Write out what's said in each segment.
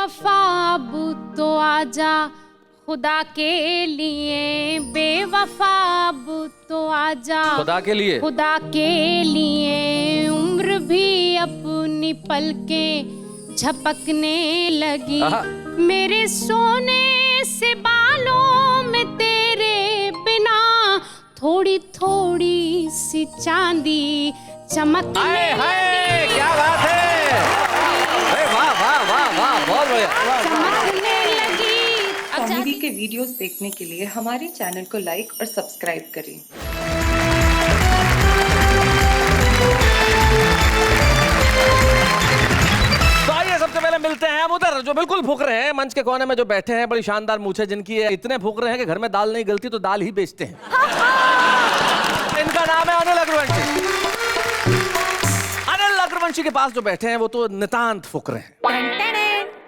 बेवफा अब तो आजा खुदा के लिए, बेवफा अब तो आजा खुदा के लिए, खुदा के लिए। उम्र भी अपनी पलकें झपकने लगी, मेरे सोने से बालों में तेरे बिना थोड़ी थोड़ी सी चांदी चमकने लगी। क्या बात है, वाह वाह वाह वाह, बहुत बढ़िया। चमकने लगी। कॉमेडी के वीडियोस देखने के लिए हमारे चैनल को लाइक और सब्सक्राइब करें। तो आइए सबसे पहले मिलते हैं हम उधर जो बिल्कुल फूक रहे हैं, मंच के कोने में जो बैठे हैं, बड़ी शानदार मूछें जिनकी है, इतने फूक रहे हैं कि घर में दाल नहीं गलती तो दाल ही बेचते हैं। इनका नाम है अनिल अग्रवंशी। अनिल अग्रवंशी के पास जो बैठे हैं वो तो नितांत फूक रहे हैं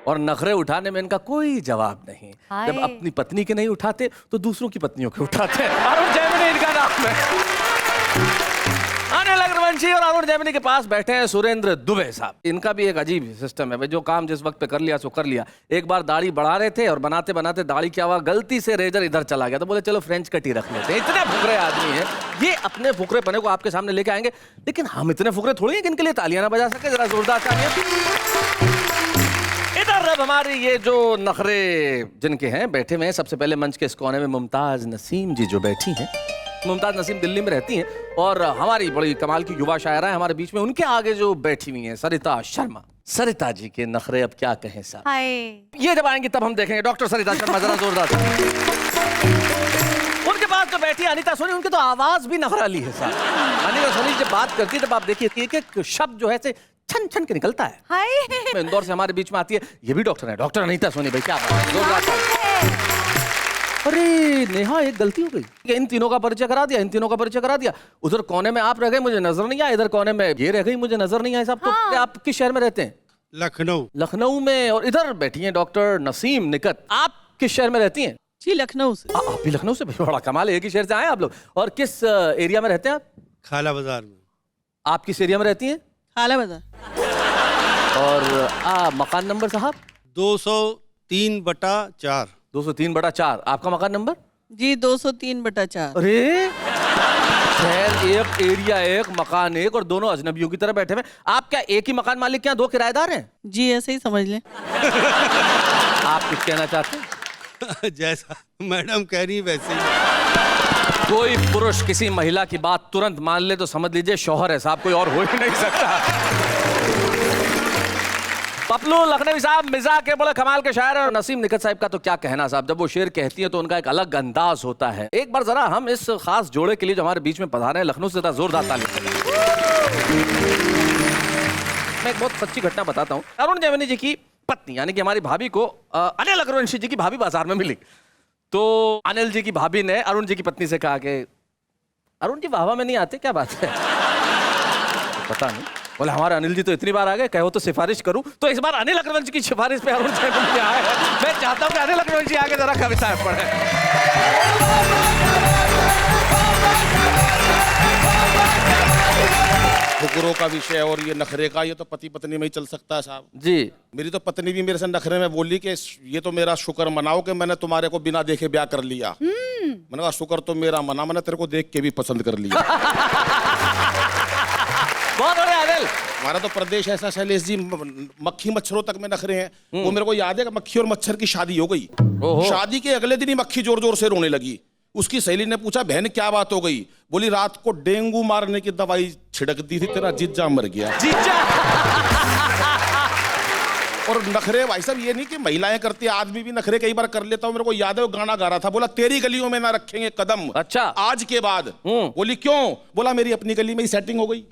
और नखरे उठाने में इनका कोई जवाब नहीं। जब अपनी पत्नी के नहीं उठाते तो दूसरों की पत्नियों के उठाते हैं। अरुण जैमिनी इनका नाम है। अनिल अग्रवंशी और अरुण जैमिनी के पास बैठे हैं सुरेंद्र दुबे साहब। इनका भी एक अजीब सिस्टम है, जो काम जिस वक्त पे कर लिया सो कर लिया। एक बार दाढ़ी बढ़ा रहे थे और बनाते बनाते दाढ़ी क्या हुआ, गलती से रेजर इधर चला गया तो बोले चलो फ्रेंच कट ही रख लेते हैं। इतने फुकरे आदमी हैं, ये अपने फुकरे पने को आपके सामने लेके आएंगे, लेकिन हम इतने फुकरे थोड़ी हैं कि इनके लिए तालियां ना बजा सके। जरा जोरदार तालियां। इधर अब हमारी ये जो नखरे जिनके हैं बैठे हुए हैं, सबसे पहले मंच के इस कोने में मुमताज नसीम जी जो बैठी हैं। मुमताज नसीम दिल्ली में रहती हैं और हमारी बड़ी कमाल की युवा शायरा है हमारे बीच में। उनके आगे जो बैठी हुई हैं सरिता शर्मा। सरिता जी के नखरे अब क्या कहें साहब। ये जब आएंगे तब हम देखेंगे। डॉक्टर सरिता शर्मा जरा जोरदार। उनके पास जो बैठी अनीता सोनी, उनके तो आवाज भी नखराली है साहब। अनीता सोनी जब बात करती है तब आप देखिए एक एक शब्द जो है से छन छन के निकलता है। इंदौर से हमारे बीच में आती है, ये भी डॉक्टर है, डॉक्टर अनीता सोनी भाई। क्या बात है, जोरदार। अरे नेहा एक गलती हो गई, इन तीनों का परिचय करा दिया, इन तीनों का परिचय करा दिया। उधर कोने में आप रह गए, मुझे नजर नहीं आया। इधर कोने में ये रह गई, मुझे नजर नहीं आया साहब। तो आप किस शहर में रहते हैं? लखनऊ। लखनऊ में। और इधर बैठी हैं डॉक्टर नसीम निकत। आप किस शहर में रहती हैं? जी लखनऊ से। आप भी लखनऊ से? बड़ा कमाल है, एक ही शहर से आए आप लोग। और किस एरिया में रहते हैं आप? खाला बाजार में। आप किस एरिया में रहती हैं? खाला बाजार। और मकान नंबर साहब? 203/4। 203/4। आपका मकान नंबर? जी 203/4। अरे शहर एक, एरिया एक, मकान एक, और दोनों अजनबियों की तरह बैठे हुए। आप क्या एक ही मकान मालिक के यहाँ दो किराएदार हैं? जी ऐसे ही समझ लें। आप कुछ कहना चाहते हैं? जैसा मैडम कह रही वैसे ही। कोई पुरुष किसी महिला की बात तुरंत मान ले तो समझ लीजिए शौहर है साहब, कोई और हो ही नहीं सकता। पपलू लखनवी साहब मिजाज के बड़े कमाल के शायर हैं। और नसीम निकत साहब का तो क्या कहना साहब, जब वो शेर कहती है तो उनका एक अलग अंदाज होता है। एक बार जरा हम इस खास जोड़े के लिए जो हमारे बीच में पधारे हैं लखनऊ से, जोरदार ताली बजाएं। मैं एक बहुत सच्ची घटना बताता हूँ। अरुण जैमिनी जी की पत्नी यानी कि हमारी भाभी को अनिल अग्रवंशी जी की भाभी बाजार में मिली। तो अनिल जी की भाभी ने अरुण जी की पत्नी से कहा कि अरुण जी वाहवा में नहीं आते, क्या बात है? पता नहीं। बोले हमारे अनिल जी तो इतनी बार आ गए, कहो तो सिफारिश करूं। तो इस बार अनिल अग्रवंशी की सिफारिश पे अरुण जैमिनी आए हैं। मैं चाहता हूं कि अनिल अग्रवंशी आके जरा कविताएं पढ़े। फुकरों का विषय और ये नखरे का, ये तो पति पत्नी में ही चल सकता है साहब जी। मेरी तो पत्नी भी मेरे से नखरे में बोली कि ये तो मेरा शुक्र मनाओ कि मैंने तुम्हारे को बिना देखे ब्याह कर लिया। मैंने कहा शुक्र तो मेरा मना, मैंने तेरे को देख के भी पसंद कर लिया। बहुत बढ़िया अनिल। हमारा तो प्रदेश ऐसा शैलेश जी, मक्खी मच्छरों तक में नखरे हैं। वो मेरे को याद है कि मक्खी और मच्छर की शादी हो गई। शादी के अगले दिन ही मक्खी जोर जोर से रोने लगी। उसकी सहेली ने पूछा बहन क्या बात हो गई? बोली रात को डेंगू मारने की दवाई छिड़क दी थी, तेरा जीजा मर गया। जीजा। और नखरे भाई साहब ये नहीं कि महिलाएं करती है, आदमी भी नखरे कई बार कर लेता हूं। मेरे को याद है वो गाना गा रहा था, बोला तेरी गलियों में ना रखेंगे कदम। अच्छा। आज के बाद। बोली क्यों? बोला मेरी अपनी गली में ही सेटिंग हो गई।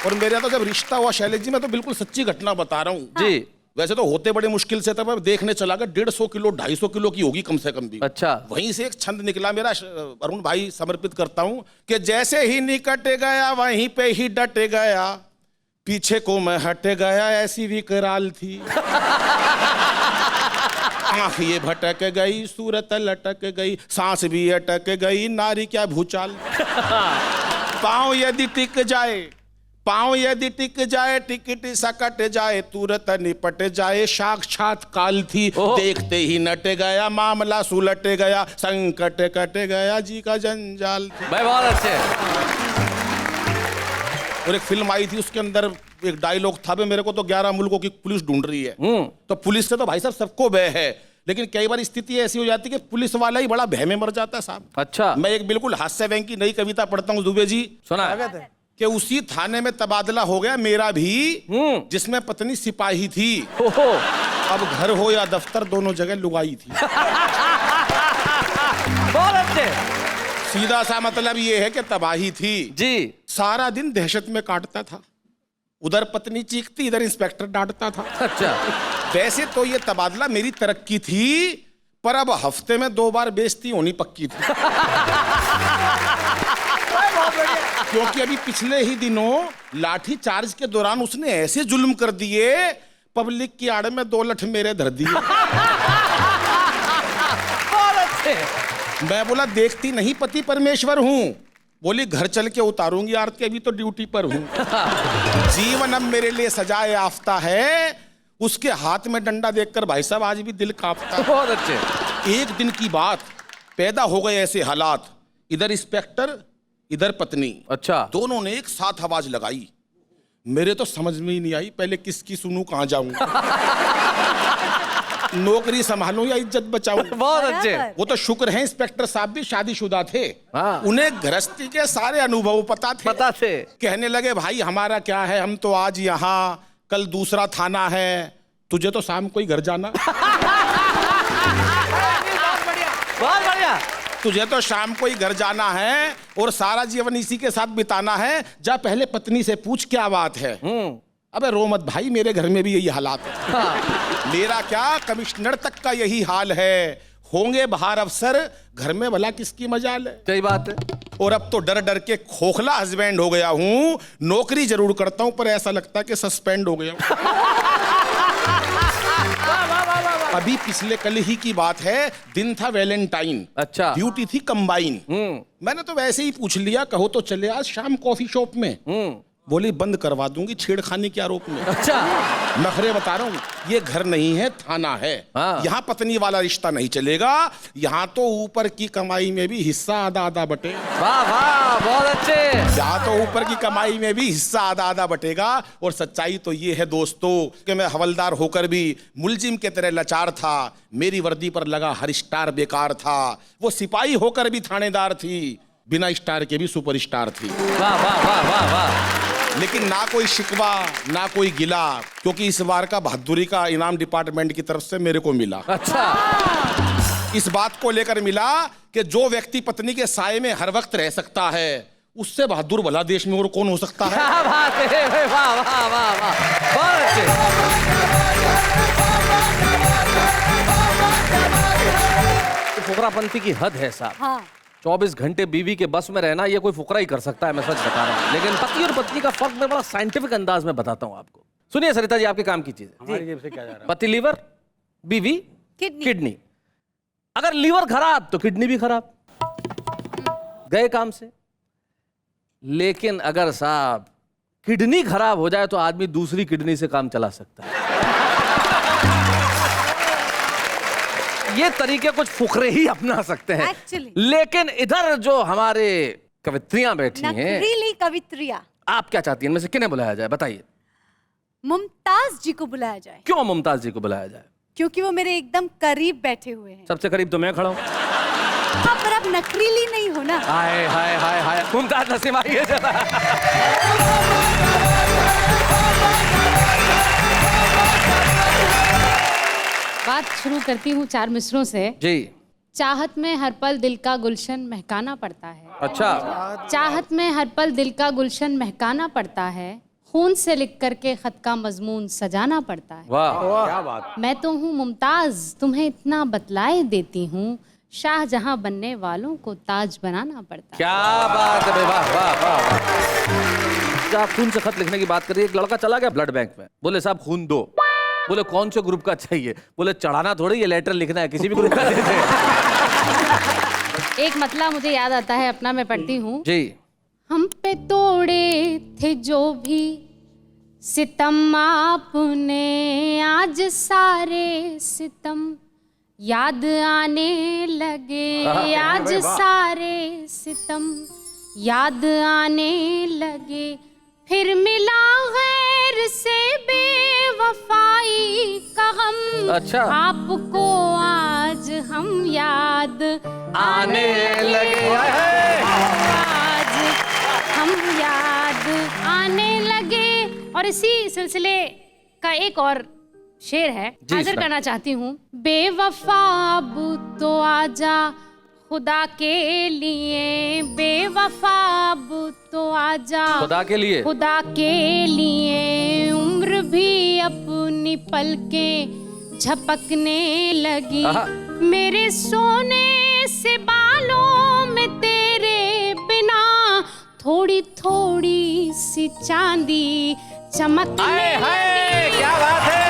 और मेरे तो जब रिश्ता हुआ शैलेश जी, मैं तो बिल्कुल सच्ची घटना बता रहा हूँ जी। वैसे तो होते बड़े मुश्किल से था, देखने चला गया 150 किलो 250 किलो की होगी कम से कम भी। अच्छा। वहीं से एक छंद निकला मेरा, अरुण भाई समर्पित करता हूं कि जैसे ही निकट गया वहीं पे ही डट गया, पीछे को मैं हट गया ऐसी विकराल थी। आंख ये भटक गई, सूरत लटक गई, सांस भी अटक गई, नारी क्या भूचाल। पाँव यदि टिक जाए पाँव यदि टिक जाए टिकट सकट जाए तुरंत निपट जाए साक्षात काल थी देखते ही नट गया मामला सुलट गया संकट कट गया जी का जंजाल थी। भाई बहुत अच्छे। और एक फिल्म आई थी उसके अंदर एक डायलॉग था बे, मेरे को तो 11 मुल्कों की पुलिस ढूंढ रही है। तो पुलिस से तो भाई साहब सबको भय है, लेकिन कई बार स्थिति ऐसी हो जाती है कि पुलिस वाला ही बड़ा भय में मर जाता है साहब। अच्छा। मैं एक बिल्कुल हास्य व्यंग की नई कविता पढ़ता हूँ दुबे जी। सुना कि उसी थाने में तबादला हो गया मेरा भी जिसमें पत्नी सिपाही थी। अब घर हो या दफ्तर दोनों जगह लुगाई थी। बहुत अच्छे। सीधा सा मतलब ये है कि तबाही थी जी। सारा दिन दहशत में काटता था, उधर पत्नी चीखती इधर इंस्पेक्टर डांटता था। अच्छा। वैसे तो ये तबादला मेरी तरक्की थी, पर अब हफ्ते में 2 बार बेइज्जती होनी पक्की थी। क्योंकि अभी पिछले ही दिनों लाठी चार्ज के दौरान उसने ऐसे जुल्म कर दिए, पब्लिक की आड़ में 2 लठ मेरे धर दिए। बहुत अच्छे। मैं बोला देखती नहीं पति परमेश्वर हूं, बोली घर चल के उतारूंगी आरती, अभी तो ड्यूटी पर हूं। जीवन अब मेरे लिए सजाए आफ्ता है, उसके हाथ में डंडा देखकर भाई साहब आज भी दिल कांपता है। बहुत अच्छे। एक दिन की बात, पैदा हो गए ऐसे हालात, इधर इंस्पेक्टर इधर पत्नी। अच्छा। दोनों ने एक साथ आवाज लगाई, मेरे तो समझ में ही नहीं आई पहले किसकी सुनूं कहां जाऊं। नौकरी संभालूं या इज्जत बचाऊं। बहुत अच्छे। वो तो शुक्र है इंस्पेक्टर साहब भी शादीशुदा थे। हाँ। उन्हें गृहस्थी के सारे अनुभव पता थे। कहने लगे भाई हमारा क्या है, हम तो आज यहाँ, कल दूसरा थाना है, तुझे तो शाम को ही घर जाना। बहुत बढ़िया। तुझे तो शाम को ही घर जाना है और सारा जीवन इसी के साथ बिताना है, जा पहले पत्नी से पूछ क्या बात है। अबे रो मत भाई, मेरे घर में भी यही हालात है। हाँ। मेरा क्या कमिश्नर तक का यही हाल है, होंगे बाहर अफसर, घर में भला किसकी मजाल है। सही बात है। और अब तो डर डर के खोखला हस्बैंड हो गया हूं, नौकरी जरूर करता हूं पर ऐसा लगता है कि सस्पेंड हो गया हूं। अभी पिछले कल ही की बात है, दिन था वैलेंटाइन। अच्छा। ड्यूटी थी कंबाइन। मैंने तो वैसे ही पूछ लिया, कहो तो चले आज शाम कॉफी शॉप में। बोली बंद करवा दूंगी छेड़खानी के आरोप में। अच्छा। नखरे बता रहा हूँ, ये घर नहीं है थाना है। हाँ। यहाँ पत्नी वाला रिश्ता नहीं चलेगा, यहाँ तो ऊपर की कमाई में भी हिस्सा आधा आधा बटे। वाह वाह बहुत अच्छे। यहाँ तो ऊपर की कमाई में भी हिस्सा आधा आधा बटेगा। और सच्चाई तो ये है दोस्तों कि मैं हवलदार होकर भी मुलजिम के तरह लाचार था, मेरी वर्दी पर लगा हर स्टार बेकार था। वो सिपाही होकर भी थानेदार थी, बिना स्टार के भी सुपरस्टार थी। वाह वाह वाह वाह वाह। लेकिन ना कोई शिकवा ना कोई गिला, क्योंकि इस बार का बहादुरी का इनाम डिपार्टमेंट की तरफ से मेरे को मिला। अच्छा। इस बात को लेकर मिला कि जो व्यक्ति पत्नी के साए में हर वक्त रह सकता है, उससे बहादुर भला देश में और कौन हो सकता है। क्या बात है। वाह वाह वाह वाह बहुत अच्छे। फुकरापंथी की हद है साहब। हाँ। 24 घंटे बीवी के बस में रहना, ये कोई फुकरा ही कर सकता है, मैं सच बता रहा हूँ। लेकिन पति और पत्नी का फर्क मैं बड़ा साइंटिफिक अंदाज में बताता हूँ आपको। सुनिए सरिता जी, आपके काम की चीज है। पति लीवर, बीवी किडनी। अगर लीवर खराब तो किडनी भी खराब, गए काम से। लेकिन अगर साहब किडनी खराब हो जाए तो आदमी दूसरी किडनी से काम चला सकता है। ये तरीके कुछ फुकरे ही अपना सकते हैं। Actually. लेकिन इधर जो हमारे कवित्रियां बैठी हैं, नखरीली कवित्रियां, आप क्या चाहती हैं इनमें से किन्हें बुलाया जाए, बताइए। मुमताज जी को बुलाया जाए। क्यों मुमताज जी को बुलाया जाए? क्योंकि वो मेरे एकदम करीब बैठे हुए हैं। सबसे करीब तो मैं खड़ा हूं। हाँ, पर आप नखरीली नहीं हो ना। हाय हाय हाय हाय, मुमताज नसीम आइए जरा। बात शुरू करती हूँ 4 मिसरों से। जी। चाहत में हर पल दिल का गुलशन महकाना पड़ता है। अच्छा। चाहत में हर पल दिल का गुलशन महकाना पड़ता है, खून से लिख करके खत का मजमून सजाना पड़ता है। वाह क्या बात। मैं तो हूँ मुमताज, तुम्हें इतना बतलाए देती हूँ, शाहजहां बनने वालों को ताज बनाना पड़ता है। क्या बात है, वाह वाह वाह। क्या खून से खत लिखने की बात करिए। एक लड़का चला गया ब्लड बैंक में, बोले साहब खून दो। बोले कौन से ग्रुप का चाहिए? बोले चढ़ाना थोड़ी, ये लेटर लिखना है, किसी भी ग्रुप का दे दे। एक मतला मुझे याद आता है अपना, मैं पढ़ती हूँ। जी। हम पे तोड़े थे जो भी सितम आपने, आज सारे सितम याद आने लगे, आज सारे सितम याद आने लगे। फिर मिला गैर से बेवफाई का गम, अच्छा। आपको आज हम याद आने लगे। आज हम याद आने लगे। और इसी सिलसिले का एक और शेर है, जी, हाजिर करना चाहती हूँ। बेवफा अब तो आजा खुदा के लिए, बेवफा अब तो आजा खुदा के लिए, खुदा के लिए। उम्र भी अपनी पलकें झपकने लगी, मेरे सोने से बालों में तेरे बिना थोड़ी थोड़ी सी चांदी चमकने लगी। क्या बात है,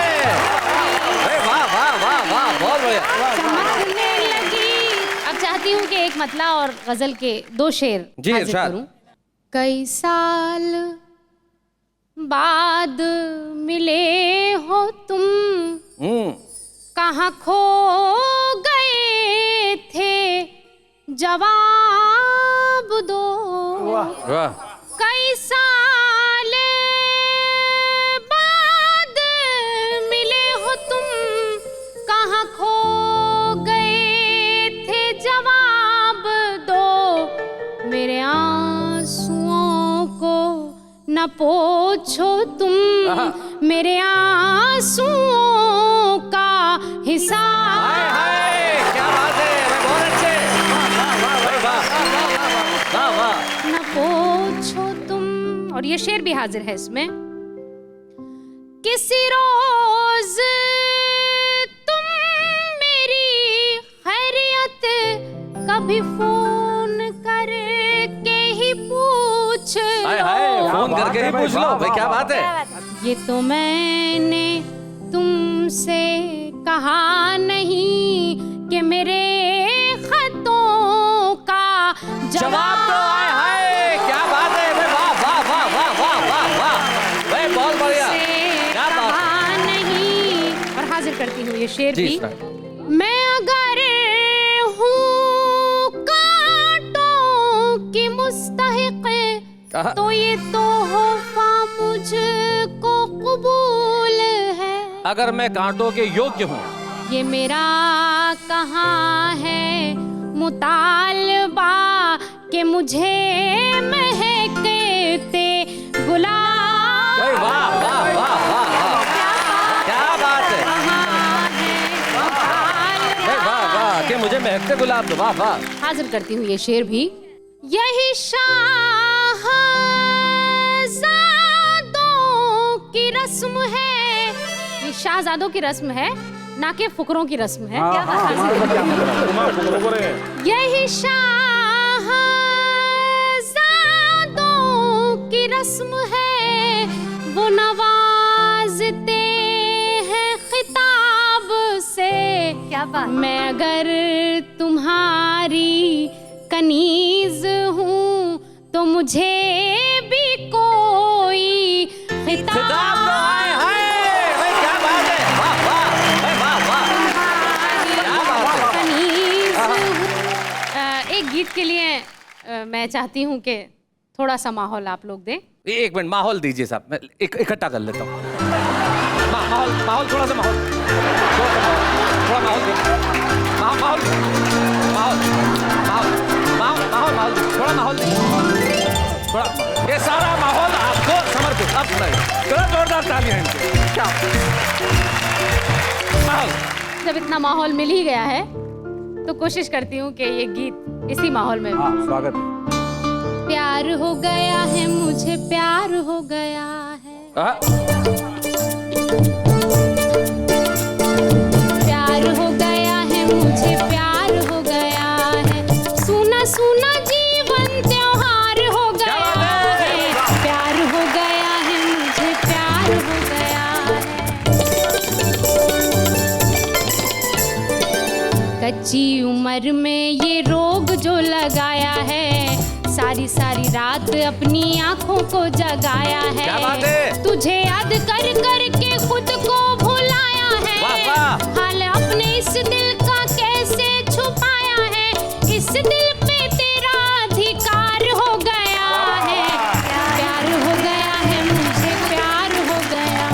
वाह वाह वाह वाह, बहुत बढ़िया। चमकने लगी। अब चाहती हूँ कि एक मतला और गजल के 2 शेर जी, हाजिर इरशाद। करूं। कई साल बाद मिले हो तुम, कहाँ खो गए थे, जवाब दो। वाह। कई साल बाद मिले हो तुम, कहाँ खो गए थे, जवाब दो। मेरे आंसुओं को न पोछो तुम, मेरे आंसुओं का हिसाब। क्या बात है, बहुत अच्छे, वाह वाह। न पूछो तुम। और ये शेर भी हाजिर है इसमें। किसी रोज तुम मेरी खैरियत कभी फोन करके ही पूछ लो। फोन करके ही पूछ लो भाई, क्या बात है। ये तो मैंने तुमसे कहा नहीं कि मेरे खतों का जवाब दो। आए हाय, क्या बात है, वाह वाह वाह वाह वाह वाह वाह, भाई बहुत बढ़िया, क्या बात है। नहीं। और हाजिर करती हूँ ये शेर जी, भी। सर। मैं अगर हूँ कांटों की मुस्तहिक, तो ये तोहफा मुझको कबूल है। अगर मैं कांटों के योग्य हूँ, ये मेरा कहाँ है मुतालबा कि मुझे महकते गुलाब। वाह वाह वाह वाह वाह, क्या बात है, कहाँ है मुतालबा। वाह वाह, कि मुझे महकते गुलाब दो। वाह वाह। हाजिर करती हूँ ये शेर भी। यही शाहजादों की रस्म है, ये शाहजादों की रस्म है, ना कि फुकरों की रस्म है। यही शाहजादों की रस्म है, वो नवाजते हैं खिताब से। क्या बात। मैं अगर तुम्हारी कनीज हूँ तो मुझे भी कोई खिताब दो। हाय हाय, भाई क्या बात है, वाह वाह, भाई वाह वाह, क्या बात है। कनीज हूँ। एक गीत के लिए मैं चाहती हूँ कि थोड़ा सा माहौल आप लोग दें। एक मिनट, माहौल दीजिए साहब, मैं इकट्ठा कर लेता हूँ। माहौल माहौल थोड़ा सा माहौल, थोड़ा माहौल माहौल माहौल माहौल माहौल माहौल थोड़ा माहौल थोड़ा, ये सारा माहौल आपको समर्पित। अब नहीं, थोड़ा जोरदार तालियां इनके, क्या माहौल। जब इतना माहौल मिल ही गया है तो कोशिश करती हूँ कि ये गीत इसी माहौल में। स्वागत। प्यार हो गया है मुझे, प्यार हो गया है, प्यार हो गया है मुझे, प्यार हो गया है। सुना सुना जीवन त्योहार हो गया है, प्यार हो गया है मुझे, प्यार हो गया है। कच्ची उम्र में ये रोग जो लगाया है, सारी सारी रात अपनी आंखों को जगाया है। क्या बात है? तुझे याद कर कर के खुद को भुलाया है। वाह, वाह। हाल अपने इस दिल का कैसे छुपाया है। इस दिल पे तेरा अधिकार हो गया है। प्यार हो गया है मुझे, प्यार हो गया।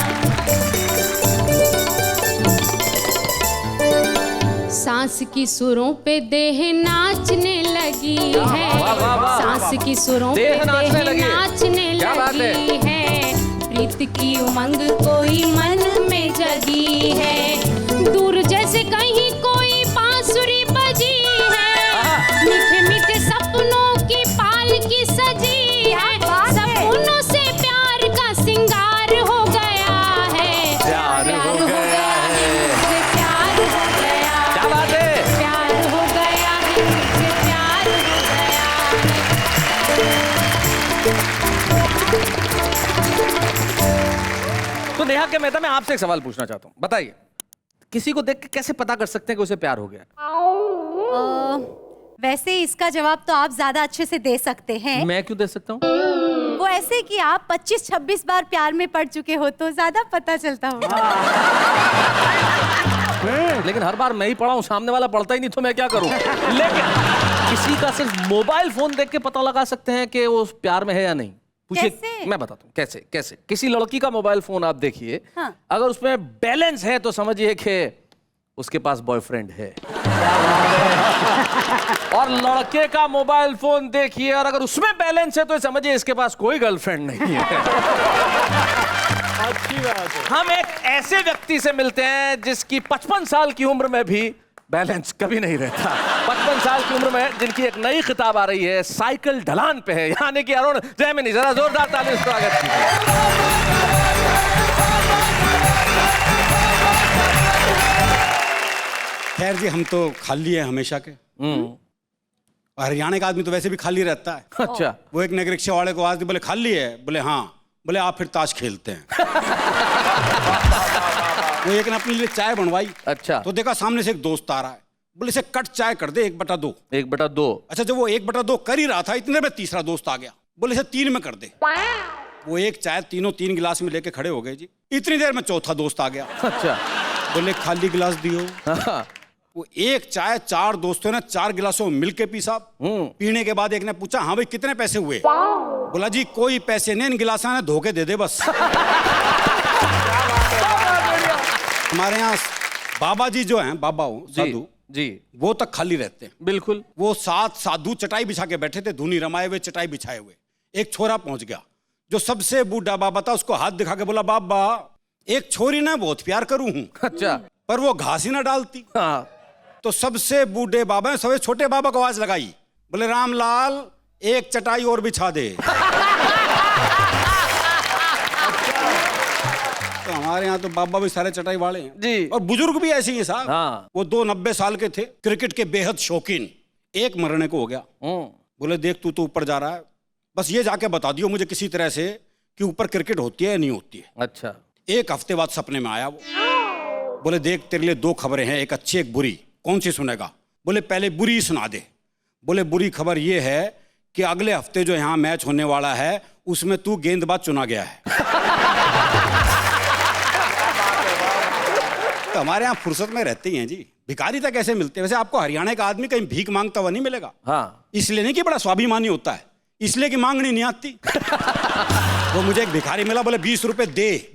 सांस की सुरों पे देह नाचने लगी है। वाह, वाह, वाह। सांस की सुरों पे देह नाचने लगी। नाचने क्या बात है? लगी है। प्रीत की उमंग कोई मन में जगी है। दूर जैसे कहीं कोई बांसुरी बजी है। मीठे मीठे सपनों की पालकी सजी है। सपनों से प्यार का सिंगार हो गया है। प्यार हो गया है। मुझे प्यार हो गया। क्या बात है? प्यार हो गया है मुझे, प्यार हो गया है। तो नेहा के मेहता, मैं आपसे एक सवाल पूछना चाहता हूँ। बताइए, किसी को देख के कैसे पता कर सकते हैं कि उसे प्यार हो गया? वैसे इसका जवाब तो आप ज्यादा अच्छे से दे सकते हैं। मैं क्यों दे सकता हूँ? वो ऐसे कि आप 25-26 बार प्यार में पड़ चुके हो तो ज्यादा पता चलता होगा। लेकिन हर बार मैं ही पढ़ा हूँ, सामने वाला पढ़ता ही नहीं, तो मैं क्या करूँ? लेकिन किसी का सिर्फ मोबाइल फोन देख के पता लगा सकते हैं कि वो प्यार में है या नहीं? पूछिए। कैसे? मैं बताता हूँ कैसे। कैसे किसी लड़की का मोबाइल फोन आप देखिए, हाँ। अगर उसमें बैलेंस है तो समझिए कि उसके पास बॉयफ्रेंड है। और लड़के का मोबाइल फोन देखिए और अगर उसमें बैलेंस है तो समझिए इसके पास कोई गर्लफ्रेंड नहीं है। अच्छी बात है। हम एक ऐसे व्यक्ति से मिलते हैं जिसकी 55 साल की उम्र में भी बैलेंस कभी नहीं रहता। 55 साल की उम्र में जिनकी एक नई किताब आ रही है, साइकिल ढलान पे है, यानी कि अरुण जैमिनी। जरा जोरदार ताली से स्वागत कीजिए। खैर जी, हम तो खाली है हमेशा के। और हरियाणा का आदमी तो वैसे भी खाली रहता है। अच्छा। वो एक नगर रिक्शा वाले को आज बोले खाली है, बोले हाँ, बोले आप फिर ताश खेलते हैं। वो एक ने अपने लिए चाय बनवाई। अच्छा। तो देखा सामने से एक दोस्त आ रहा है, बोले इसे कट चाय कर दे 1/2। 1/2। अच्छा, जब वो 1/2 कर ही रहा था, इतने में तीसरा दोस्त आ गया, बोले इसे 3 में कर दे। वो एक चाय तीनों 3 गिलास में लेके खड़े हो गए जी। इतनी देर में चौथा दोस्त आ गया। अच्छा। बोले खाली गिलास दियो। हाँ। वो एक चाय 4 दोस्तों ने 4 गिलासों में मिल के पी साहब। पीने के बाद एक ने पूछा, हाँ भाई कितने पैसे हुए? बोला जी कोई पैसे नहीं, इन गिलासा ने धोखे दे दे बस। हमारे यहाँ बाबा जी जो हैं, बाबा हो साधु जी, वो तक खाली रहते हैं। बिल्कुल। वो 7 साधु चटाई बिछा के बैठे थे, धुनी रमाए हुए, चटाई बिछाए हुए। एक छोरा पहुंच गया, जो सबसे बूढ़ा बाबा था, उसको हाथ दिखा के बोला, बाबा एक छोरी ना बहुत प्यार करूं हूं, अच्छा, पर वो घास ही ना डालती। हाँ। तो सबसे बूढ़े बाबा ने सबसे छोटे बाबा को आवाज लगाई, बोले रामलाल एक चटाई और बिछा दे। तो हमारे यहाँ तो बाबा भी सारे चटाई वाले हैं जी। और बुजुर्ग भी ऐसे ही हैं साहब। हाँ। वो 2 90 साल के थे, क्रिकेट के बेहद शौकीन। एक मरने को हो गया। बोले देख तू तो ऊपर जा रहा है, बस ये जाके बता दियो मुझे किसी तरह से कि ऊपर क्रिकेट होती है या नहीं होती है। अच्छा। 1 हफ्ते बाद सपने में आया वो। बोले देख तेरे लिए 2 खबरें हैं, एक अच्छी एक बुरी, कौन सी सुनेगा? बोले पहले बुरी सुना दे। बोले बुरी खबर ये है कि अगले हफ्ते जो यहाँ मैच होने वाला है उसमें तू गेंदबाज चुना गया है। तो हमारे यहाँ फुर्सत में रहते ही हैं जी, भिखारी तक कैसे मिलते हैं। वैसे आपको हरियाणा का आदमी कहीं भीख मांगता हुआ नहीं मिलेगा। हाँ। इसलिए नहीं कि बड़ा स्वाभिमानी होता है, इसलिए कि मांगनी नहीं आती। वो मुझे एक भिखारी मिला, बोले 20 रुपए दे।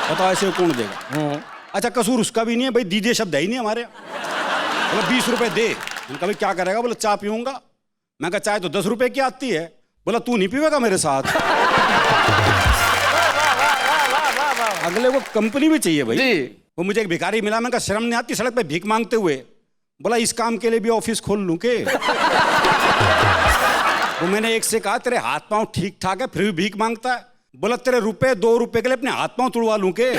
बताओ ऐसे कौन देगा? अच्छा कसूर उसका भी नहीं है भाई, दीजिए शब्द है ही नहीं हमारे यहाँ। बोले 20 रुपए दे। मैंने कहा भाई क्या करेगा? बोले चाय पीऊंगा। मैं कहा चाय तो 10 रुपए की आती है। बोला तू नहीं पीवेगा मेरे साथ? अगले को कंपनी भी चाहिए भाई जी। वो मुझे एक भिखारी मिला, मैं कहा शर्म नहीं आती सड़क पे भीख मांगते हुए? बोला इस काम के लिए भी ऑफिस खोल लूं के? वो मैंने एक से कहा तेरे हाथ पांव ठीक ठाक है फिर भी भीख मांगता है? बोला तेरे रुपए 2 रुपए के लिए अपने हाथ पांव तुड़वा लूं के?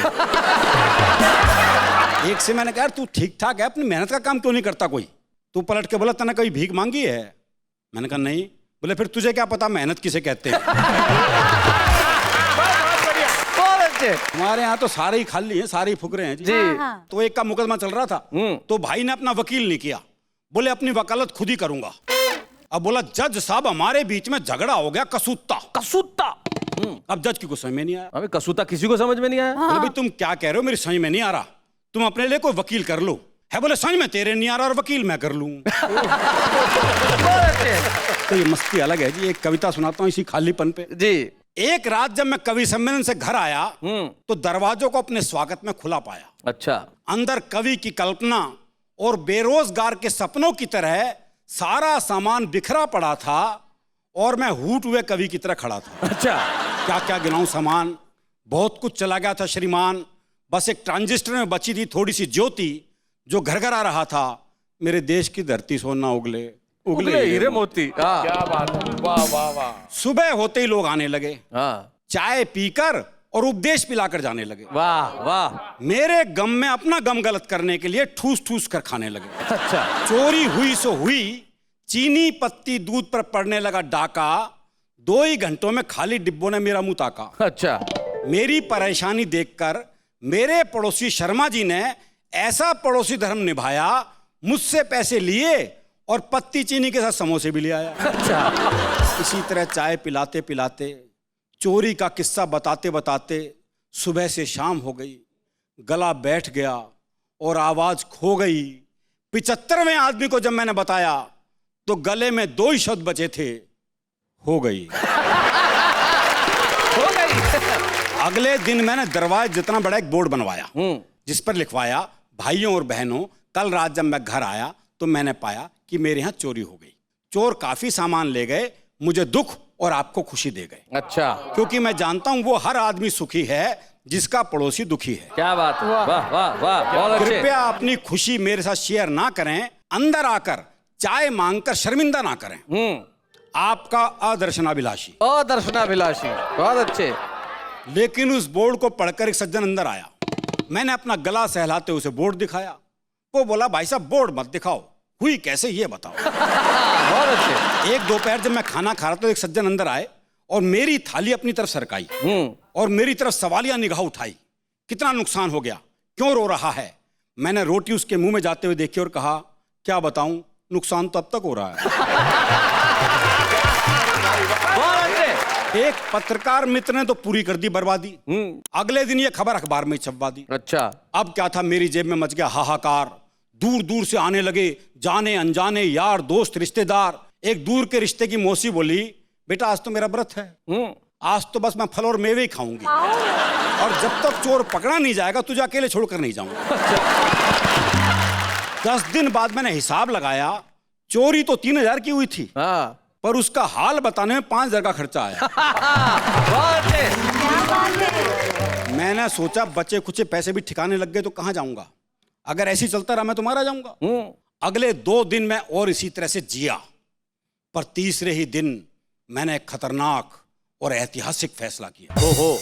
एक से मैंने कहा तू ठीक ठाक है, अपनी मेहनत का काम क्यों नहीं करता कोई? तू पलट के बोला तूने कभी भीख मांगी है? मैंने कहा नहीं। बोले फिर तुझे क्या पता मेहनत किसे कहते हैं? हमारे यहाँ तो सारे ही खाली हैं, सारे ही फुकरे हैं जी। तो एक का मुकदमा चल रहा था, तो भाई ने अपना वकील नहीं किया, बोले अपनी वकालत खुद ही करूंगा। अब बोला जज साहब हमारे बीच में झगड़ा हो गया कसूता। कसूता। अब जज की कुछ समझ में नहीं आया। हमें कसूता किसी को समझ में नहीं आया। बोले भाई तुम क्या कह रहे हो, मेरी समझ में नहीं आ रहा, तुम अपने लिए कोई वकील कर लो। है बोले समझ में तेरे नहीं आ रहा और वकील मैं कर लूं। तो ये मस्ती अलग है जी। एक कविता सुनाता हूँ इसी खालीपन पे जी। एक रात जब मैं कवि सम्मेलन से घर आया तो दरवाजों को अपने स्वागत में खुला पाया। अच्छा। अंदर कवि की कल्पना और बेरोजगार के सपनों की तरह सारा सामान बिखरा पड़ा था और मैं हूट हुए कवि की तरह खड़ा था। अच्छा। क्या क्या गिनाऊं सामान, बहुत कुछ चला गया था श्रीमान। बस एक ट्रांजिस्टर में बची थी थोड़ी सी ज्योति जो घर घर आ रहा था। मेरे देश की धरती सोना उगले उगले हीरे मोती। क्या बात है, वाह वाह वाह। सुबह होते ही लोग आने लगे, चाय पीकर और उपदेश पिलाकर जाने लगे। वाह वाह। मेरे गम में अपना गम गलत करने के लिए ठूस ठूस कर खाने लगे। अच्छा। चोरी हुई सो हुई, चीनी पत्ती दूध पर पड़ने लगा डाका। 2 ही घंटों में खाली डिब्बों ने मेरा मुंह ताका। अच्छा। मेरी परेशानी देखकर मेरे पड़ोसी शर्मा जी ने ऐसा पड़ोसी धर्म निभाया, मुझसे पैसे लिए और पत्ती चीनी के साथ समोसे भी ले आया। अच्छा। इसी तरह चाय पिलाते पिलाते, चोरी का किस्सा बताते बताते सुबह से शाम हो गई। गला बैठ गया और आवाज खो गई। 75वें आदमी को जब मैंने बताया तो गले में 2 ही शब्द बचे थे, हो गई। हो गई। अगले दिन मैंने दरवाजे जितना बड़ा एक बोर्ड बनवाया जिस पर लिखवाया, भाइयों और बहनों, कल रात जब मैं घर आया तो मैंने पाया कि मेरे यहाँ चोरी हो गई। चोर काफी सामान ले गए, मुझे दुख और आपको खुशी दे गए। अच्छा। क्योंकि मैं जानता हूं वो हर आदमी सुखी है जिसका पड़ोसी दुखी है। क्या बात है, वाह वाह वाह, बहुत अच्छे। कृपया अपनी खुशी मेरे साथ शेयर ना करें, अंदर आकर चाय मांगकर शर्मिंदा ना करें। आपका अदर्शनाभिलाषी। अदर्शनाभिलाषी, बहुत अच्छे। लेकिन उस बोर्ड को पढ़कर एक सज्जन अंदर आया। मैंने अपना गला सहलाते उसे बोर्ड दिखाया। वो बोला भाई साहब बोर्ड मत दिखाओ, हुई कैसे ये बताओ। बहुत अच्छे। एक दोपहर जब मैं खाना खा रहा था तो एक सज्जन अंदर आए और मेरी थाली अपनी तरफ सरकाई और मेरी तरफ सवालिया निगाह उठाई। कितना नुकसान हो गया, क्यों रो रहा है। मैंने रोटी उसके मुंह में जाते हुए देखी और कहा क्या बताऊं, नुकसान तो अब तक हो रहा है। एक पत्रकार मित्र ने तो पूरी कर दी बर्बादी। अगले दिन ये खबर अखबार में छपवा दी। अच्छा। अब क्या था, मेरी जेब में मच गया हाहाकार। दूर दूर से आने लगे जाने अनजाने यार दोस्त रिश्तेदार। एक दूर के रिश्ते की मौसी बोली, बेटा आज तो मेरा व्रत है, आज तो बस मैं फल और मेवे ही खाऊंगी और जब तक चोर पकड़ा नहीं जाएगा तुझे अकेले छोड़कर नहीं जाऊंगा। 10 दिन बाद मैंने हिसाब लगाया, चोरी तो 3000 की हुई थी पर उसका हाल बताने में 5000 का खर्चा आया। मैंने सोचा बचे कुछ पैसे भी ठिकाने लग गए तो कहां जाऊंगा, अगर ऐसी चलता रहा मैं तो मारा जाऊंगा। अगले 2 दिन मैं और इसी तरह से जिया, पर तीसरे ही दिन मैंने एक खतरनाक और ऐतिहासिक फैसला किया। ओहो।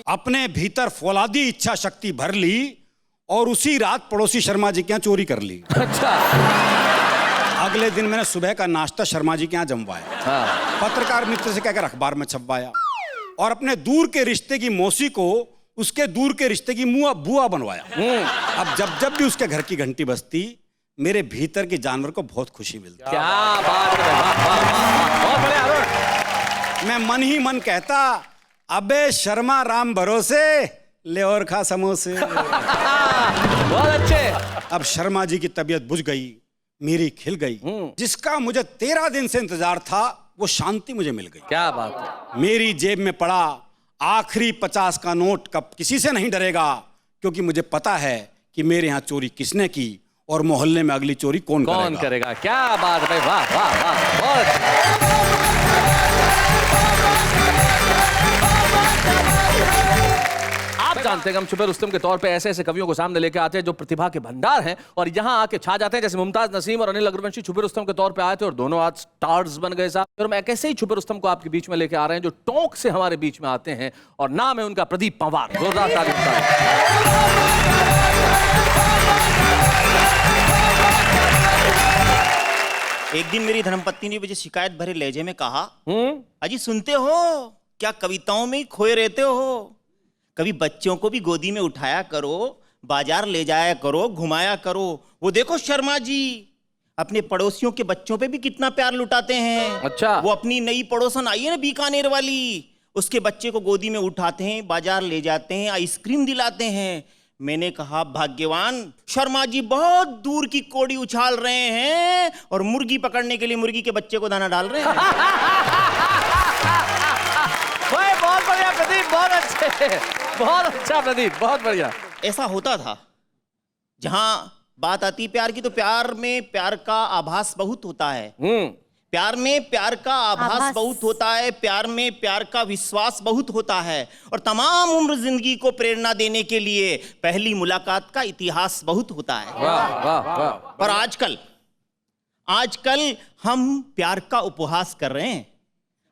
अपने भीतर फौलादी इच्छा शक्ति भर ली और उसी रात पड़ोसी शर्मा जी के यहाँ चोरी कर ली। अच्छा। अगले दिन मैंने सुबह का नाश्ता शर्मा जी के यहाँ जमवाया। पत्रकार मित्र से कहकर अखबार में छपवाया और अपने दूर के रिश्ते की मौसी को उसके दूर के रिश्ते की बुआ बनवाया। अब जब जब भी उसके घर की घंटी बजती मेरे भीतर के जानवर को बहुत खुशी मिलती। क्या बात है, वाह वाह वाह, बहुत बढ़िया अरुण। मैं मन ही मन कहता, अबे शर्मा राम भरोसे ले और खा समोसे। बहुत अच्छे। अब शर्मा जी की तबीयत बुझ गई, मेरी खिल गई। जिसका मुझे 13 दिन से इंतजार था वो शांति मुझे मिल गई। क्या बात है। मेरी जेब में पड़ा आखिरी 50 का नोट कब किसी से नहीं डरेगा, क्योंकि मुझे पता है कि मेरे यहाँ चोरी किसने की और मोहल्ले में अगली चोरी कौन करेगा। क्या बात है, वाह वाह वाह, बहुत। आप जानते हैं हम छुपे रुस्तम के तौर पे ऐसे ऐसे कवियों को सामने लेके आते हैं जो प्रतिभा के भंडार हैं और यहाँ आके छा जाते हैं। जैसे मुमताज नसीम और अनिल अग्रवंशी छुपे रुस्तम के तौर पे आए थे और दोनों आज स्टार्स बन गए साहब। और मैं कैसे ही छुपे रुस्तम को आपके बीच में लेके आ रहे हैं जो टोंक से हमारे बीच में आते हैं और नाम है उनका प्रदीप पंवार। जोरदार ताली। एक दिन मेरी धर्मपत्नी ने मुझे शिकायत भरे लहजे में कहा, अजी सुनते हो क्या कविताओं में ही खोए रहते हो, कभी बच्चों को भी गोदी में उठाया करो, बाजार ले जाया करो, घुमाया करो। वो देखो शर्मा जी अपने पड़ोसियों के बच्चों पे भी कितना प्यार लुटाते हैं। अच्छा। वो अपनी नई पड़ोसन आई है ना बीकानेर वाली, उसके बच्चे को गोदी में उठाते हैं, बाजार ले जाते हैं, आइसक्रीम दिलाते हैं। मैंने कहा भाग्यवान, शर्मा जी बहुत दूर की कौड़ी उछाल रहे हैं और मुर्गी पकड़ने के लिए मुर्गी के बच्चे को दाना डाल रहे हैं। बहुत बढ़िया प्रदीप, बहुत अच्छे, बहुत अच्छा प्रदीप, बहुत बढ़िया। ऐसा होता था। जहां बात आती प्यार की, तो प्यार में प्यार का आभास बहुत होता है। प्यार में प्यार का आभास बहुत होता है, प्यार में प्यार का विश्वास बहुत होता है, और तमाम उम्र जिंदगी को प्रेरणा देने के लिए पहली मुलाकात का इतिहास बहुत होता है। वाह वाह वाह। और आजकल हम प्यार का उपहास कर रहे हैं।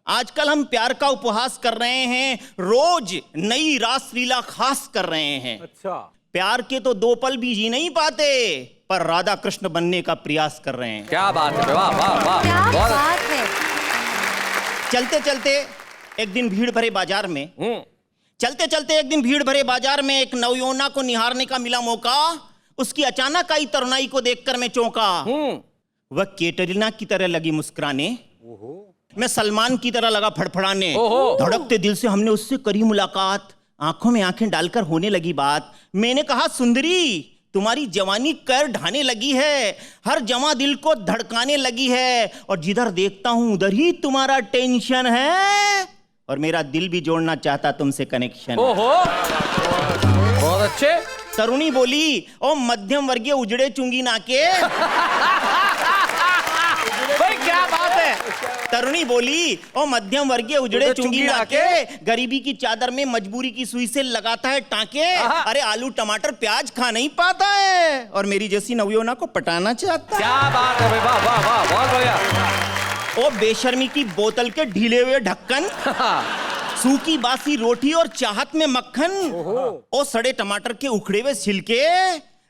आजकल हम प्यार का उपहास कर रहे हैं, रोज नई रासलीला खास कर रहे हैं। अच्छा। प्यार के तो 2 पल भी जी नहीं पाते, पर राधा कृष्ण बनने का प्रयास कर रहे हैं। क्या बात है, वाह वाह वाह, क्या बहुत बात है। चलते चलते एक दिन भीड़ भरे बाजार में एक नवयौवना को निहारने का मिला मौका। उसकी अचानक आई तरुणाई को देखकर मैं चौंका। वह कैटरीना की तरह लगी मुस्कुराने, मैं सलमान की तरह लगा फड़फड़ाने। धड़कते दिल से हमने उससे करी मुलाकात, आंखों में आंखें डालकर होने लगी बात। मैंने कहा, सुंदरी, तुम्हारी जवानी कर ढाने लगी है, हर जवां दिल को धड़काने लगी है, और जिधर देखता हूं उधर ही तुम्हारा टेंशन है, और मेरा दिल भी जोड़ना चाहता तुमसे कनेक्शन। ओहो, बहुत अच्छे। तरुणी बोली, ओ मध्यम वर्गीय उजड़े चुंगी नाके। भाई क्या बात है। तरुणी बोली, ओ मध्यम वर्गीय उजड़े चुंगी नाके, गरीबी की चादर में मजबूरी की सुई से लगाता है टांके। अरे आलू टमाटर प्याज खा नहीं पाता है, और मेरी जैसी नवयौवना को पटाना चाहता है। क्या बात है भाई, वाह वाह वाह, बहुत बढ़िया। ओ बेशर्मी की बोतल के ढीले हुए ढक्कन, सूखी बासी रोटी और चाहत में मक्खन, ओ सड़े टमाटर के उखड़े हुए छिलके,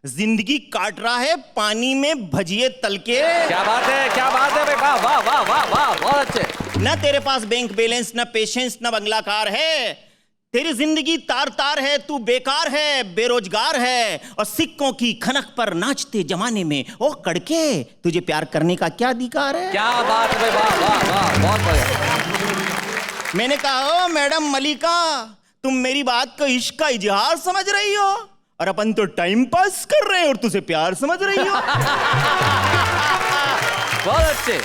जिंदगी काट रहा है पानी में भजिए तल के। क्या बात है, क्या बात है भाई, वाह वाह वाह वाह वाह, बहुत अच्छे। न तेरे पास बैंक बैलेंस, न पेशेंस, न बंगला कार है, तेरी जिंदगी तार तार है, तू बेकार है, बेरोजगार है, और सिक्कों की खनक पर नाचते जमाने में ओ कड़के, तुझे प्यार करने का क्या अधिकार है। क्या बात है, वाह वाह वाह, बहुत बढ़िया। मैंने कहा, ओ मैडम मलिका, तुम मेरी बात को इश्क का इजहार समझ रही हो, और अपन तो टाइम पास कर रहे हैं और तुझे प्यार समझ रही हो। बहुत अच्छे।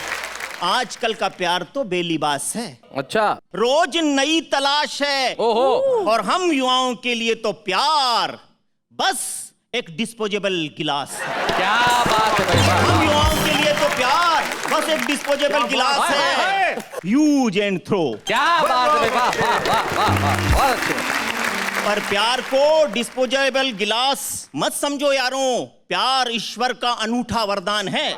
आजकल का प्यार तो बेलिबास है। अच्छा। रोज नई तलाश है। ओहो। और हम युवाओं के लिए तो प्यार बस एक डिस्पोजेबल गिलास है। क्या बात है भाई, हम युवाओं के लिए तो प्यार बस एक डिस्पोजेबल गिलास है, यूज एंड थ्रो। क्या बात है भाई, वाह वाह वाह वाह वाह, बहुत अच्छे। पर प्यार को डिस्पोजेबल गिलास मत समझो यारों, प्यार ईश्वर का अनूठा वरदान है।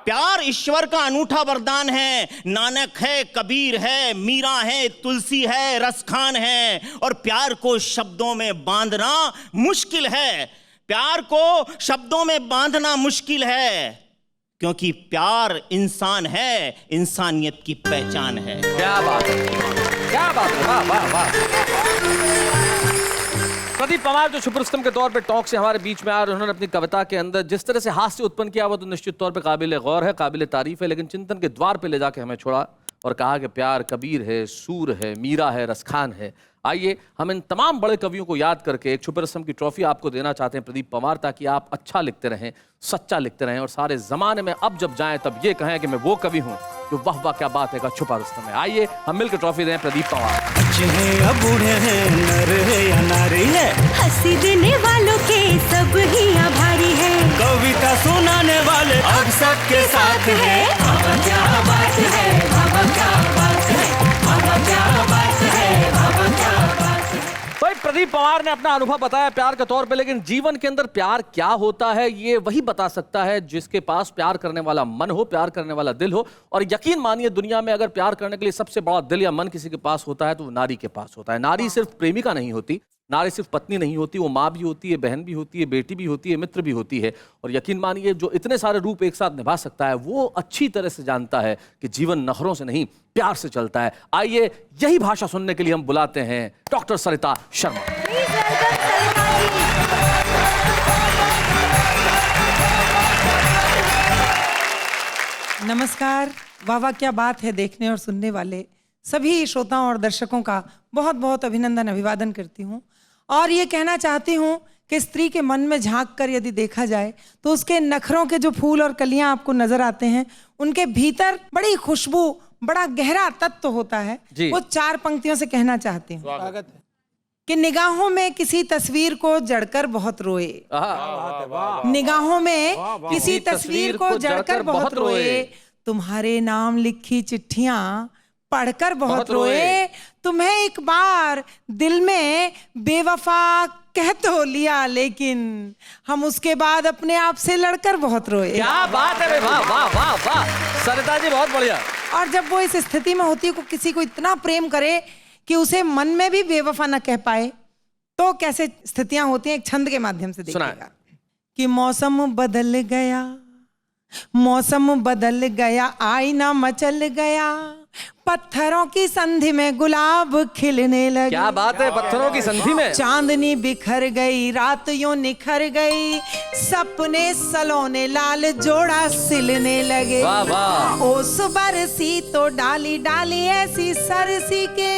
प्यार ईश्वर का अनूठा वरदान है। नानक है, कबीर है, मीरा है, तुलसी है, रसखान है, और प्यार को शब्दों में बांधना मुश्किल है। प्यार को शब्दों में बांधना मुश्किल है, क्योंकि प्यार इंसान है, इंसानियत की पहचान है। क्या बात है, क्या बात है, वाह वाह वाह। प्रदीप पंवार जो सुपरस्टार के तौर पे टॉक से हमारे बीच में आ रहे, उन्होंने अपनी कविता के अंदर जिस तरह से हास्य उत्पन्न किया वो तो निश्चित तौर पे काबिल गौर है, काबिल तारीफ है, लेकिन चिंतन के द्वार पे ले जाके हमें छोड़ा और कहा कि प्यार कबीर है, सूर है, मीरा है, रसखान है। आइए हम इन तमाम बड़े कवियों को याद करके एक सुपरस्टार की ट्रॉफी आपको देना चाहते हैं प्रदीप पंवार, ताकि आप अच्छा लिखते रहें, सच्चा लिखते रहें, और सारे जमाने में अब जब जाएं तब ये कहें कि मैं वो कवि हूँ जो वाह वाह क्या बात है का छुपा रुस्तम है। आइए हम मिलकर ट्रॉफी दें प्रदीप पंवार। अच्छे हैं या बूढ़े हैं, नर है या नारी है, हंसी देने वालों के सब ही आभारी है, कविता सुनाने वाले अब सबके साथ है। बाबा क्या बात है, बाबा क्या बात है, बाबा क्या बात है, बाबा क्या बात है। भाई प्रदीप पंवार ने अपना अनुभव बताया प्यार के तौर पे, लेकिन जीवन के अंदर प्यार क्या होता है ये वही बता सकता है जिसके पास प्यार करने वाला मन हो, प्यार करने वाला दिल हो। और यकीन मानिए दुनिया में अगर प्यार करने के लिए सबसे बड़ा दिल या मन किसी के पास होता है तो वो नारी के पास होता है। नारी सिर्फ प्रेमिका नहीं होती, नारी सिर्फ पत्नी नहीं होती, वो माँ भी होती है, बहन भी होती है, बेटी भी होती है, मित्र भी होती है। और यकीन मानिए जो इतने सारे रूप एक साथ निभा सकता है वो अच्छी तरह से जानता है कि जीवन नखरों से नहीं प्यार से चलता है। आइए यही भाषा सुनने के लिए हम बुलाते हैं डॉक्टर सरिता शर्मा। नमस्कार। वाह वाह, क्या बात है। देखने और सुनने वाले सभी श्रोताओं और दर्शकों का बहुत बहुत अभिनंदन अभिवादन करती हूँ और ये कहना चाहती हूँ कि स्त्री के मन में झांक कर यदि देखा जाए तो उसके नखरों के जो फूल और कलियां आपको नजर आते हैं उनके भीतर बड़ी खुशबू, बड़ा गहरा तत्व होता है। वो 4 पंक्तियों से कहना चाहती हूँ कि निगाहों में किसी तस्वीर को जड़कर बहुत रोए, निगाहों में किसी तस्वीर को जड़कर बहुत रोए, तुम्हारे नाम लिखी चिट्ठियां पढ़कर बहुत रोए, तुम्हें एक बार दिल में बेवफा कह तो लिया लेकिन हम उसके बाद अपने आप से लड़कर बहुत रोए। क्या बात है, वाह वाह वाह वाह सरिता जी, बहुत बढ़िया। और जब वो इस स्थिति में होती है को किसी को इतना प्रेम करे कि उसे मन में भी बेवफा न कह पाए तो कैसे स्थितियां होती हैं, एक छंद के माध्यम से देखिएगा कि मौसम बदल गया, मौसम बदल गया, आईना मचल गया, पत्थरों की संधि में गुलाब खिलने लगे। क्या बात है, पत्थरों की संधि में चांदनी बिखर गई, रात यूं निखर गई, सपने सलोने लाल जोड़ा सिलने लगे। वाह वाह। ओस बरसी तो डाली डाली ऐसी सरसी के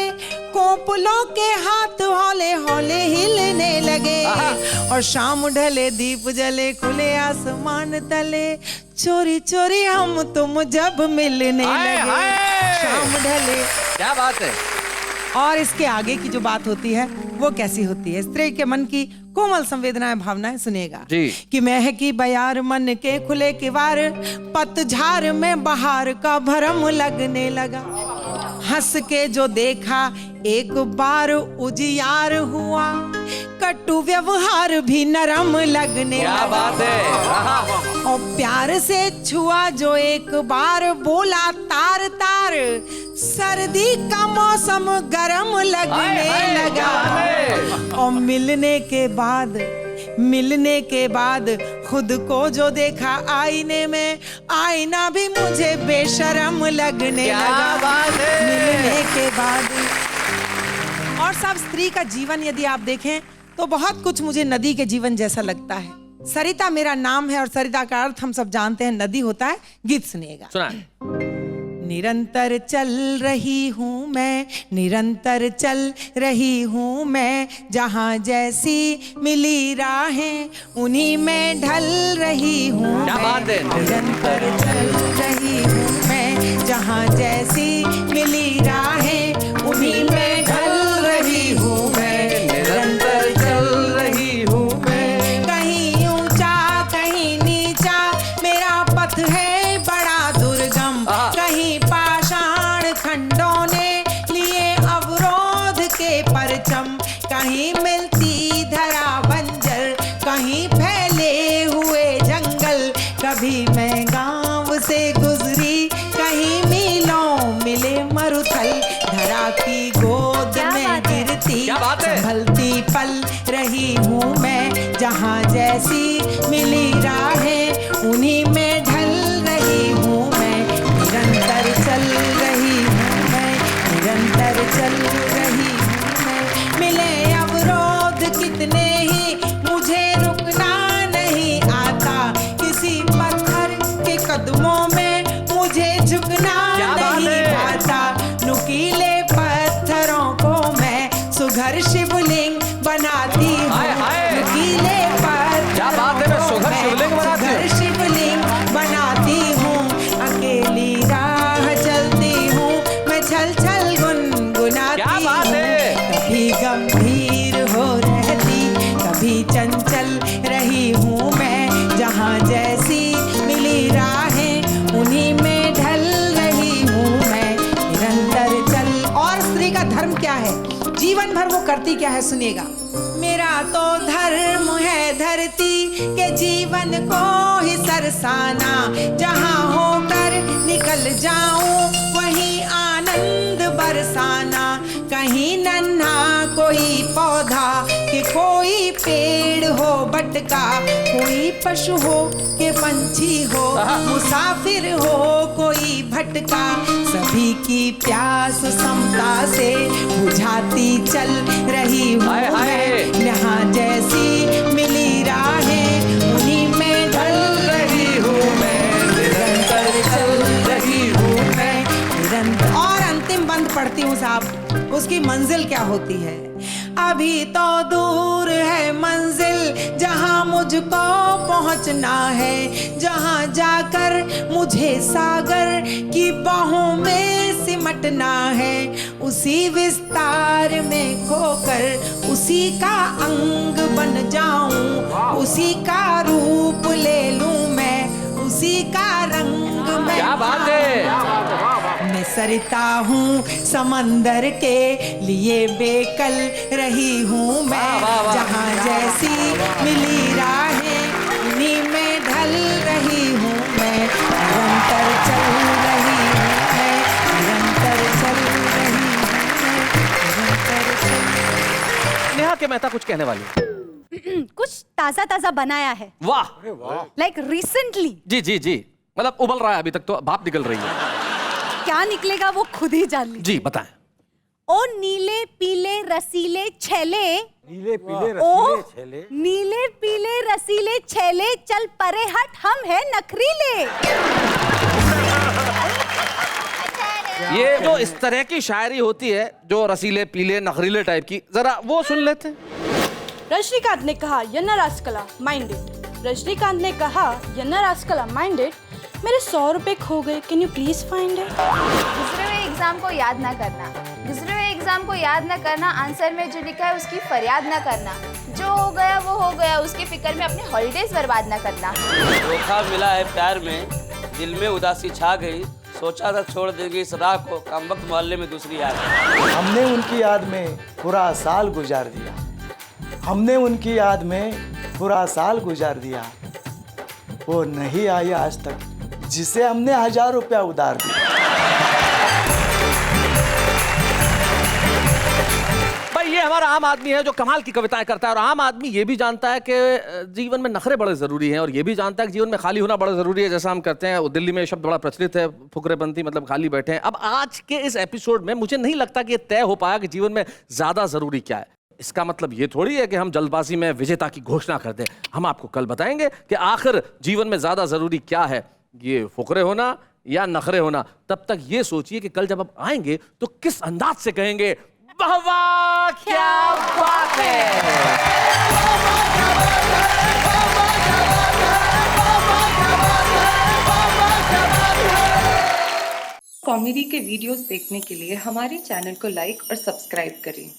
कोपलों के हाथ हौले हौले हिलने लगे और शाम ढले दीप जले खुले आसमान तले चोरी चोरी हम तुम जब मिलने लगे, शाम ढले। क्या बात है। और इसके आगे की जो बात होती है वो कैसी होती है, स्त्री के मन की कोमल संवेदनाएं भावनाएं सुनिएगा कि महकी बयार मन के खुले किवार, पतझार में बहार का भरम लगने लगा, हंस के जो देखा एक बार उजियार हुआ, कटु व्यवहार भी नरम लगने लगा। क्या बात है। और प्यार से छुआ जो एक बार बोला तार तार, सर्दी का मौसम गरम लगने लगा। और मिलने के बाद खुद को जो देखा आईने में, आईना भी मुझे बेशरम लगने लगा। मिलने के बाद। और सब स्त्री का जीवन यदि आप देखें तो बहुत कुछ मुझे नदी के जीवन जैसा लगता है। सरिता मेरा नाम है और सरिता का अर्थ हम सब जानते हैं नदी होता है। गीत सुनिएगा। निरंतर चल रही हूँ मैं, निरंतर चल रही हूँ मैं, जहाँ जैसी मिली राहें उन्हीं में ढल रही हूँ मैं। निरंतर चल रही हूँ मैं, जहाँ जैसी मिली राहें उन्हीं में ढल रही हूँ मैं। निरंतर चल रही हूँ मैं, कहीं ऊंचा कहीं नीचा मेरा पथ है बड़ा दुर्गम, कहीं पाषाण खंडों ने लिए अवरोध के परचम, कहीं मिलती धरा बंजर, कहीं फैले हुए जंगल, कभी मैं गांव से गुजरी कहीं मीलों मिले मरुथल, धरा की गोद में गिरती संभलती पल रही हूँ मैं, जहाँ जैसी मिली राहें उन्हीं में ढल रही हूँ मैं। निरंतर चल रही हूँ मैं, निरंतर चल रही हूँ मैं, मिले अवरोध कितने ही मुझे रुकना नहीं आता, किसी पत्थर के कदमों में मुझे झुकना नहीं आता, नुकीले पत्थरों को मैं सुघर शिवलिंग बनाती हूँ, नुकीले पत्थरों को मैं सुघर शिवलिंग बनाती हूँ, अकेली राह चलती हूँ मैं, छल छल गुनगुनाती हूँ, कभी गंभीर हो रहती कभी चंचल रही हूँ मैं, जहाँ जैसी मिली राहें उन्हीं में ढल रही हूँ मैं। निरंतर चल। और स्त्री का धर्म क्या है, जीवन भर वो करती क्या है, सुनिएगा। मेरा तो धर्म है धरती के जीवन को ही सरसाना, जहाँ होकर निकल जाऊं वहीं आनंद बरसाना, कहीं नन्हा कोई पौधा कि कोई पेड़ हो बटका, कोई पशु हो के पंछी हो, मुसाफिर हो कोई भटका, सभी की प्यास समता से बुझाती चल रही हूँ मैं, यहाँ जैसी मिली राहें उन्हीं में ढल रही हूँ मैं। निरंतर चल उसकी मंजिल क्या होती है। अभी तो दूर है मंजिल जहां मुझको पहुंचना है, जहां जाकर मुझे सागर की बाहों में सिमटना है। उसी विस्तार में खोकर उसी का अंग बन जाऊं, उसी का रूप ले लूं मैं, उसी का रंग मैं। क्या बात है। मैं सरिता हूँ समंदर के लिए बेकल रही हूँ मैं, जहाँ जैसी मिली राहें उन्हीं में ढल रही हूँ मैं। निरंतर चल रही हूँ मैं, निरंतर चल रही हूँ मैं, निरंतर चल। नेहा के मेहता कुछ कहने वाली। कुछ ताजा ताजा बनाया है। वाह। Like recently. जी जी जी, मतलब उबल रहा है अभी तक तो, भाप निकल रही है। क्या निकलेगा वो खुद ही जान लीजिए। जी बताएं। ओ नीले पीले रसीले छेले, नीले पीले ओ रसीले छेले, नीले पीले रसीले छेले, चल परे हट हम है नखरीले। ये जो इस तरह की शायरी होती है जो रसीले पीले नखरीले टाइप की, जरा वो सुन लेते हैं। रजनीकांत ने कहा यन्ना रास्कला माइंडेड। रजनीकांत ने कहा यन्ना रास्कला माइंडेड, मेरे 100 रुपए खो गए, can you please find it. गुजरे हुए एग्जाम को याद ना करना, गुजरे हुए एग्जाम को याद ना करना, आंसर में जो लिखा है उसकी फरियाद ना करना, जो हो गया वो हो गया, उसके फिक्र में अपने हॉलीडेज बर्बाद ना करना। धोखा मिला है प्यार में, दिल में उदासी छा गई, सोचा था छोड़ देगी इस राह को, कम वक्त मोहल्ले में दूसरी याद। हमने उनकी याद में पूरा साल गुजार दिया, हमने उनकी याद में पूरा साल गुजार दिया, वो नहीं आई आज तक जिसे हमने 1000 रुपया उधार दिया। भाई ये हमारा आम आदमी है जो कमाल की कविताएं करता है, और आम आदमी ये भी जानता है कि जीवन में नखरे बड़े जरूरी हैं, और ये भी जानता है कि जीवन में खाली होना बड़ा जरूरी है। जैसा हम करते हैं, दिल्ली में ये शब्द बड़ा प्रचलित है, फुकरेपंथी, मतलब खाली बैठे हैं। अब आज के इस एपिसोड में मुझे नहीं लगता कि ये तय हो पाया कि जीवन में ज्यादा जरूरी क्या है। इसका मतलब ये थोड़ी है कि हम जल्दबाजी में विजेता की घोषणा कर दें। हम आपको कल बताएंगे कि आखिर जीवन में ज्यादा जरूरी क्या है, ये फुकरे होना या नखरे होना। तब तक ये सोचिए कि कल जब आप आएंगे तो किस अंदाज से कहेंगे, वाह वाह क्या बात है। कॉमेडी के वीडियोस देखने के लिए हमारे चैनल को लाइक और सब्सक्राइब करें।